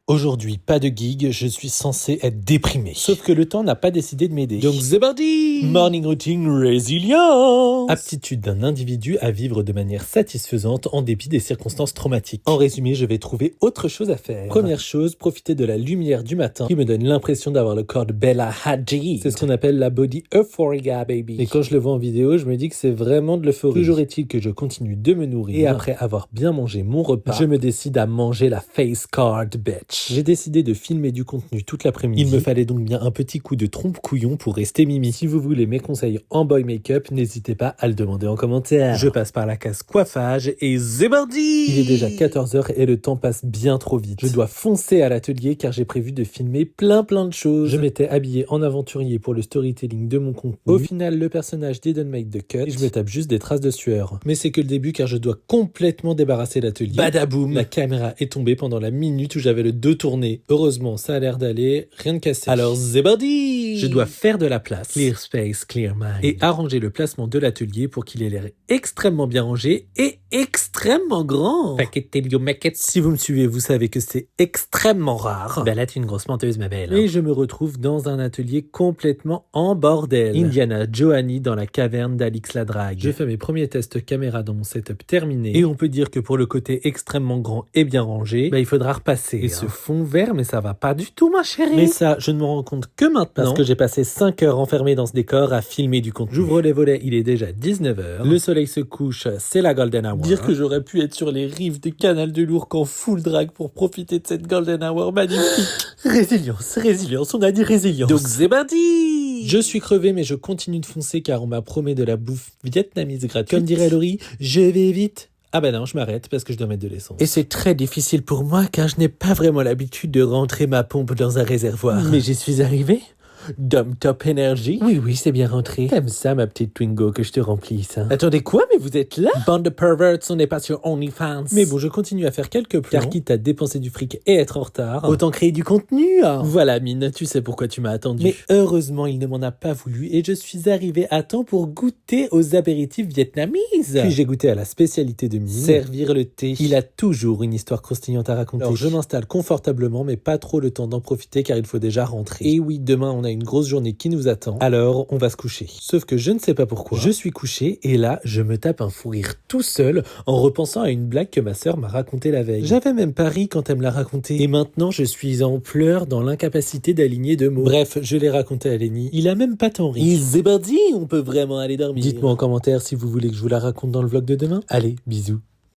Aujourd'hui, pas de gig, je suis censé être déprimé. Sauf que le temps n'a pas décidé de m'aider. Donc c'est parti! Morning routine résilience! Aptitude d'un individu à vivre de manière satisfaisante en dépit des circonstances traumatiques. En résumé, je vais trouver autre chose à faire. Première chose, profiter de la lumière du matin qui me donne l'impression d'avoir le corps de Bella Hadid. C'est ce qu'on appelle la body euphoria, baby. Et quand je le vois en vidéo, je me dis que c'est vraiment de l'euphorie. Toujours est-il que je continue de me nourrir. Et après avoir bien mangé mon repas, je me décide à manger la face card bitch. J'ai décidé de filmer du contenu toute l'après-midi. Il me fallait donc bien un petit coup de trompe-couillon pour rester mimi. Si vous voulez mes conseils en boy make-up, n'hésitez pas à le demander en commentaire. Je passe par la case coiffage et c'est parti! Il est déjà 14h et le temps passe bien trop vite. Je dois foncer à l'atelier car j'ai prévu de filmer plein de choses. Je m'étais habillé en aventurier pour le storytelling de mon contenu. Au final, le personnage didn't make the cut et je me tape juste des traces de sueur. Mais c'est que le début car je dois complètement débarrasser l'atelier. Badaboum! La caméra est tombée pendant la minute où j'avais le dos tourné. Heureusement, ça a l'air d'aller, rien de cassé. Alors, c'est parti! Je dois faire de la place. Clear space, clear mind. Et arranger le placement de l'atelier pour qu'il ait l'air extrêmement bien rangé et extrêmement grand. Si vous me suivez, vous savez que c'est extrêmement rare. Ben là, tu es une grosse menteuse, ma belle. Et je me retrouve dans un atelier complètement en bordel. Indiana Johanny dans la caverne d'Alix la Drague. Je fais mes premiers tests caméra dans mon setup terminé. Et on peut dire que pour le côté extrêmement grand et bien rangé, ben, il faudra repasser. Et ce fond vert, mais ça va pas du tout, ma chérie. Mais ça, je ne me rends compte que maintenant. Parce que j'ai passé 5 heures enfermé dans ce décor à filmer du contenu. J'ouvre les volets, il est déjà 19h. Le soleil se couche, c'est la Golden Hour. Dire que j'aurais pu être sur les rives du canal de l'Ourcq en full drag pour profiter de cette Golden Hour magnifique. Résilience, on a dit résilience. Donc c'est parti! Je suis crevé, mais je continue de foncer car on m'a promis de la bouffe vietnamese gratuite. Comme dirait Laurie, je vais vite. Ah ben non, je m'arrête parce que je dois mettre de l'essence. Et c'est très difficile pour moi car je n'ai pas vraiment l'habitude de rentrer ma pompe dans un réservoir. Mais j'y suis arrivé. Dom Top Energy. Oui, c'est bien rentré. T'aimes ça, ma petite Twingo, que je te remplisse, hein? Attendez, quoi? Mais vous êtes là? Bande de perverts, on n'est pas sur OnlyFans. Mais bon, je continue à faire quelques plans. Car quitte à dépenser du fric et être en retard, autant créer du contenu, hein. Voilà, Mine, tu sais pourquoi tu m'as attendu. Mais heureusement, il ne m'en a pas voulu et je suis arrivé à temps pour goûter aux apéritifs vietnamises. Puis j'ai goûté à la spécialité de Mine, servir le thé. Il a toujours une histoire croustillante à raconter. Alors je m'installe confortablement, mais pas trop le temps d'en profiter car il faut déjà rentrer. Et oui, demain, on a une grosse journée qui nous attend, alors on va se coucher. Sauf que je ne sais pas pourquoi, je suis couché et là, je me tape un fou rire tout seul en repensant à une blague que ma sœur m'a racontée la veille. J'avais même pas ri quand elle me l'a racontée et maintenant je suis en pleurs dans l'incapacité d'aligner deux mots. Bref, je l'ai raconté à Lenny, il a même pas tant ri. Il s'est parti, on peut vraiment aller dormir. Dites-moi en commentaire si vous voulez que je vous la raconte dans le vlog de demain. Allez, bisous.